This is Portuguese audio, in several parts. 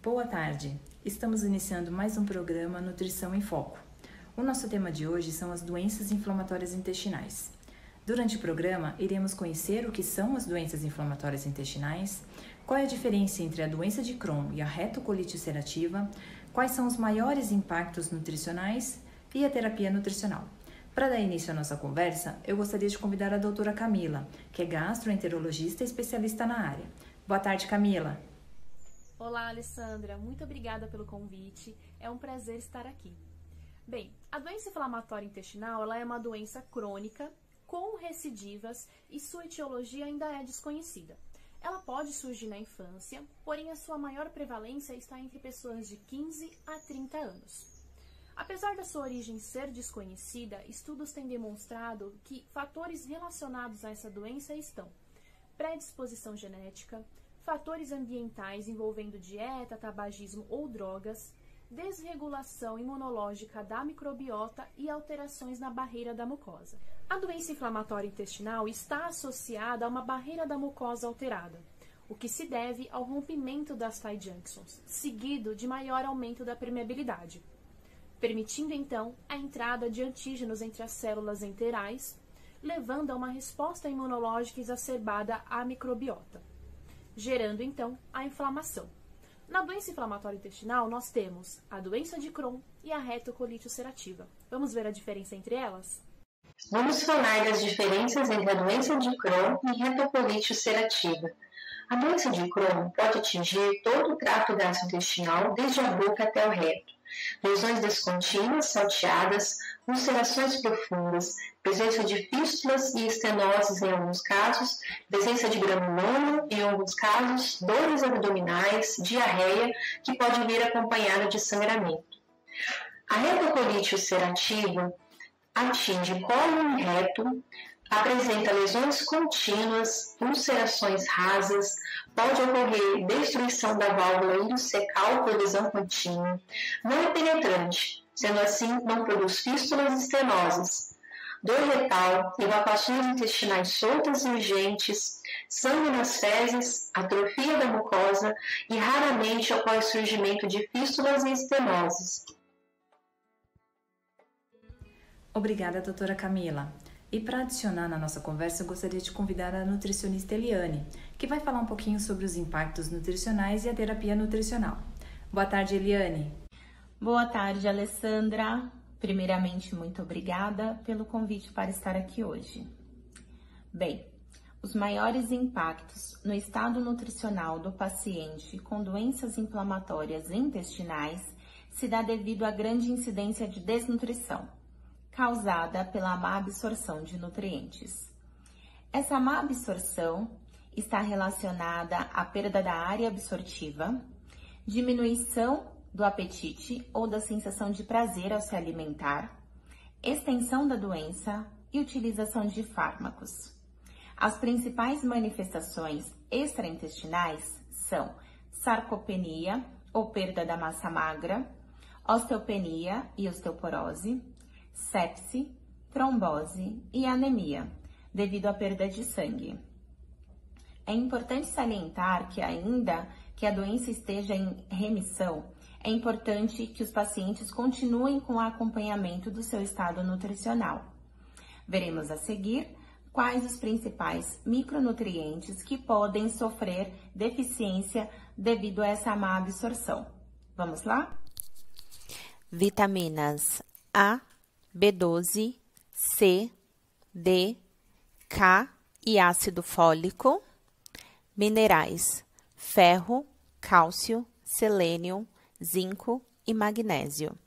Boa tarde! Estamos iniciando mais um programa Nutrição em Foco. O nosso tema de hoje são as doenças inflamatórias intestinais. Durante o programa, iremos conhecer o que são as doenças inflamatórias intestinais, qual é a diferença entre a doença de Crohn e a retocolite ulcerativa, quais são os maiores impactos nutricionais e a terapia nutricional. Para dar início à nossa conversa, eu gostaria de convidar a doutora Camila, que é gastroenterologista e especialista na área. Boa tarde, Camila. Olá, Alessandra. Muito obrigada pelo convite. É um prazer estar aqui. Bem, a doença inflamatória intestinal ela é uma doença crônica com recidivas e sua etiologia ainda é desconhecida. Ela pode surgir na infância, porém a sua maior prevalência está entre pessoas de 15 a 30 anos. Apesar da sua origem ser desconhecida, estudos têm demonstrado que fatores relacionados a essa doença estão predisposição genética, fatores ambientais envolvendo dieta, tabagismo ou drogas, desregulação imunológica da microbiota e alterações na barreira da mucosa. A doença inflamatória intestinal está associada a uma barreira da mucosa alterada, o que se deve ao rompimento das tight junctions, seguido de maior aumento da permeabilidade, permitindo então a entrada de antígenos entre as células enterais, levando a uma resposta imunológica exacerbada à microbiota, gerando então a inflamação. Na doença inflamatória intestinal, nós temos a doença de Crohn e a retocolite ulcerativa. Vamos ver a diferença entre elas? Vamos falar das diferenças entre a doença de Crohn e retocolite ulcerativa. A doença de Crohn pode atingir todo o trato gastrointestinal, desde a boca até o reto. Lesões descontínuas, salteadas, ulcerações profundas, presença de fístulas e estenoses em alguns casos, presença de granuloma em alguns casos, dores abdominais, diarreia, que pode vir acompanhada de sangramento. A retocolite ulcerativa atinge cólon e reto, apresenta lesões contínuas, ulcerações rasas, pode ocorrer destruição da válvula ileocecal por lesão contínua, não é penetrante, sendo assim não produz fístulas e estenoses, dor retal, evacuações intestinais soltas e urgentes, sangue nas fezes, atrofia da mucosa e raramente ocorre surgimento de fístulas e estenoses. Obrigada, doutora Camila. E para adicionar na nossa conversa, eu gostaria de convidar a nutricionista Eliane, que vai falar um pouquinho sobre os impactos nutricionais e a terapia nutricional. Boa tarde, Eliane. Boa tarde, Alessandra. Primeiramente, muito obrigada pelo convite para estar aqui hoje. Bem, os maiores impactos no estado nutricional do paciente com doenças inflamatórias intestinais se dá devido à grande incidência de desnutrição, causada pela má absorção de nutrientes. Essa má absorção está relacionada à perda da área absortiva, diminuição do apetite ou da sensação de prazer ao se alimentar, extensão da doença e utilização de fármacos. As principais manifestações extraintestinais são sarcopenia ou perda da massa magra, osteopenia e osteoporose, sepse, trombose e anemia, devido à perda de sangue. É importante salientar que ainda que a doença esteja em remissão, é importante que os pacientes continuem com o acompanhamento do seu estado nutricional. Veremos a seguir quais os principais micronutrientes que podem sofrer deficiência devido a essa má absorção. Vamos lá? Vitaminas A, B12, C, D, K e ácido fólico. Minerais: ferro, cálcio, selênio, zinco e magnésio.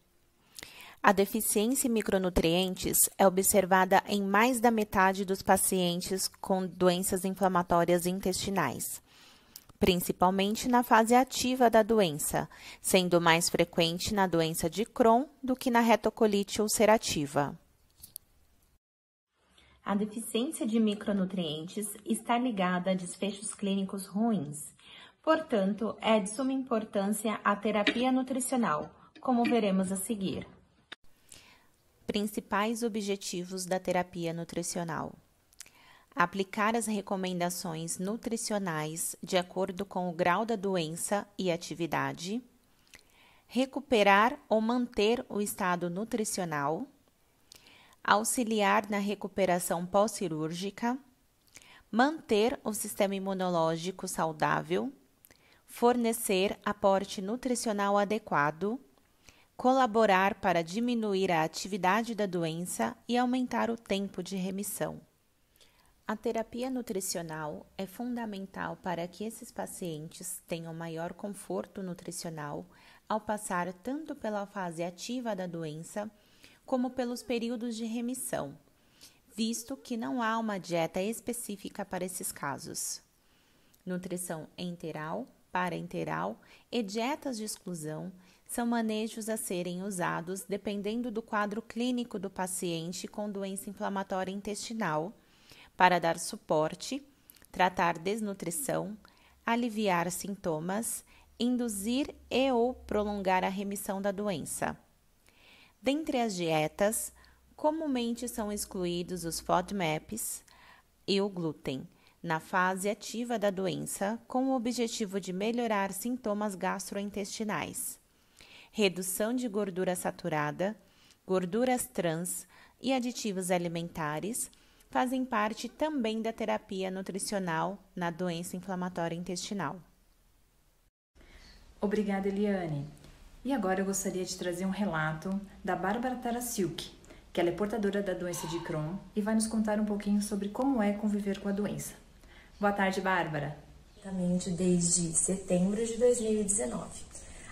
A deficiência em micronutrientes é observada em mais da metade dos pacientes com doenças inflamatórias intestinais, principalmente na fase ativa da doença, sendo mais frequente na doença de Crohn do que na retocolite ulcerativa. A deficiência de micronutrientes está ligada a desfechos clínicos ruins. Portanto, é de suma importância a terapia nutricional, como veremos a seguir. Principais objetivos da terapia nutricional: aplicar as recomendações nutricionais de acordo com o grau da doença e atividade, recuperar ou manter o estado nutricional, auxiliar na recuperação pós-cirúrgica, manter o sistema imunológico saudável, fornecer aporte nutricional adequado, colaborar para diminuir a atividade da doença e aumentar o tempo de remissão. A terapia nutricional é fundamental para que esses pacientes tenham maior conforto nutricional ao passar tanto pela fase ativa da doença como pelos períodos de remissão, visto que não há uma dieta específica para esses casos. Nutrição enteral, parenteral e dietas de exclusão são manejos a serem usados dependendo do quadro clínico do paciente com doença inflamatória intestinal, para dar suporte, tratar desnutrição, aliviar sintomas, induzir e ou prolongar a remissão da doença. Dentre as dietas, comumente são excluídos os FODMAPs e o glúten, na fase ativa da doença, com o objetivo de melhorar sintomas gastrointestinais. Redução de gordura saturada, gorduras trans e aditivos alimentares fazem parte também da terapia nutricional na doença inflamatória intestinal. Obrigada, Eliane. E agora eu gostaria de trazer um relato da Bárbara Tarasiuk, que ela é portadora da doença de Crohn e vai nos contar um pouquinho sobre como é conviver com a doença. Boa tarde, Bárbara. Desde setembro de 2019.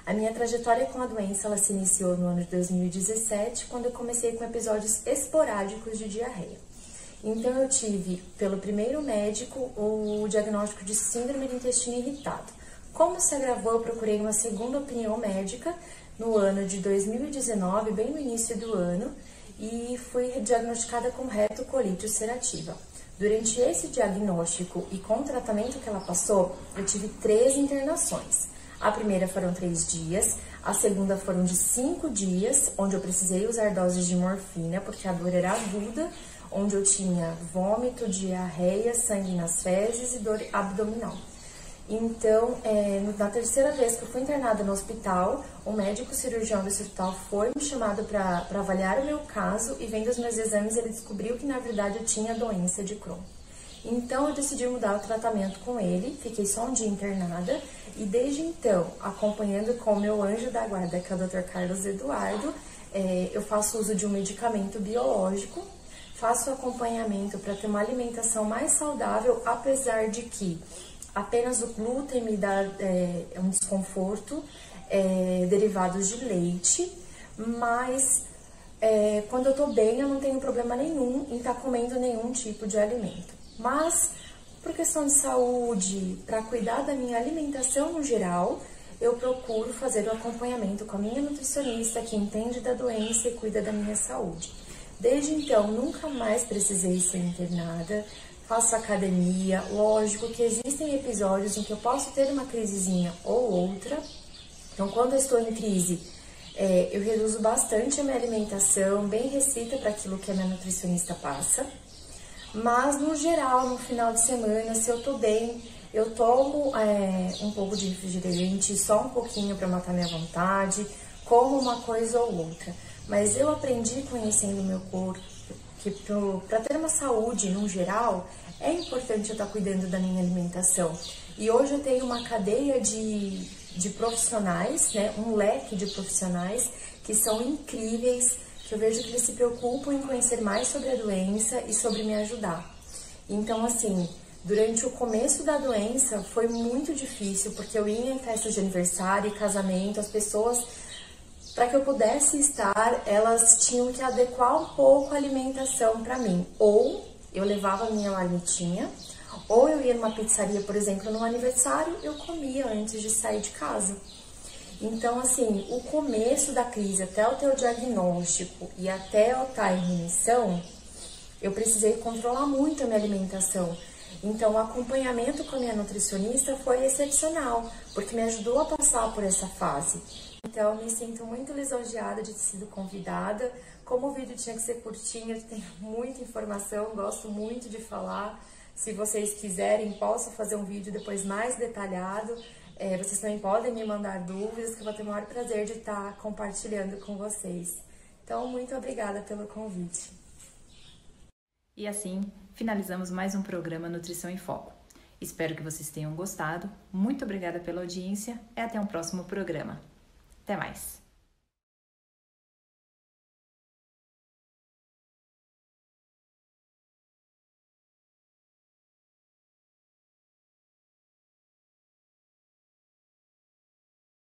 A minha trajetória com a doença ela se iniciou no ano de 2017, quando eu comecei com episódios esporádicos de diarreia. Então eu tive, pelo primeiro médico, o diagnóstico de síndrome do intestino irritado. Como se agravou, eu procurei uma segunda opinião médica no ano de 2019, bem no início do ano, e fui diagnosticada com retocolite ulcerativa. Durante esse diagnóstico e com o tratamento que ela passou, eu tive 3 internações. A primeira foram 3 dias, a segunda foram de 5 dias, onde eu precisei usar doses de morfina, porque a dor era aguda, onde eu tinha vômito, diarreia, sangue nas fezes e dor abdominal. Então, na terceira vez que eu fui internada no hospital, o médico cirurgião desse hospital foi me chamado para avaliar o meu caso e vendo os meus exames, ele descobriu que na verdade eu tinha doença de Crohn. Então, eu decidi mudar o tratamento com ele, fiquei só um dia internada e desde então, acompanhando com o meu anjo da guarda, que é o Dr. Carlos Eduardo, eu faço uso de um medicamento biológico, faço acompanhamento para ter uma alimentação mais saudável, apesar de que apenas o glúten me dá um desconforto, derivados de leite, mas quando eu tô bem eu não tenho problema nenhum em estar comendo nenhum tipo de alimento. Mas, por questão de saúde, para cuidar da minha alimentação no geral, eu procuro fazer o acompanhamento com a minha nutricionista, que entende da doença e cuida da minha saúde. Desde então, nunca mais precisei ser internada, faço academia, lógico que existem episódios em que eu posso ter uma crisezinha ou outra, então quando eu estou em crise, eu reduzo bastante a minha alimentação, bem restrita para aquilo que a minha nutricionista passa. Mas, no geral, no final de semana, se eu tô bem, eu tomo um pouco de refrigerante, só um pouquinho para matar minha vontade, como uma coisa ou outra. Mas eu aprendi conhecendo o meu corpo que para ter uma saúde, no geral, é importante eu estar cuidando da minha alimentação. E hoje eu tenho uma cadeia de profissionais, né, um leque de profissionais que são incríveis, que eu vejo que eles se preocupam em conhecer mais sobre a doença e sobre me ajudar. Então, assim, durante o começo da doença foi muito difícil, porque eu ia em festas de aniversário e casamento, as pessoas, para que eu pudesse estar, elas tinham que adequar um pouco a alimentação para mim. Ou eu levava a minha marmitinha, ou eu ia numa pizzaria, por exemplo, no aniversário, eu comia antes de sair de casa. Então, assim, o começo da crise, até o teu diagnóstico e até eu estar em remissão, eu precisei controlar muito a minha alimentação. Então, o acompanhamento com a minha nutricionista foi excepcional, porque me ajudou a passar por essa fase. Então, me sinto muito lisonjeada de ter sido convidada. Como o vídeo tinha que ser curtinho, eu tenho muita informação, gosto muito de falar, Se vocês quiserem, posso fazer um vídeo depois mais detalhado. Vocês também podem me mandar dúvidas, que eu vou ter o maior prazer de estar compartilhando com vocês. Então, muito obrigada pelo convite. E assim, finalizamos mais um programa Nutrição em Foco. Espero que vocês tenham gostado. Muito obrigada pela audiência e até um próximo programa. Até mais!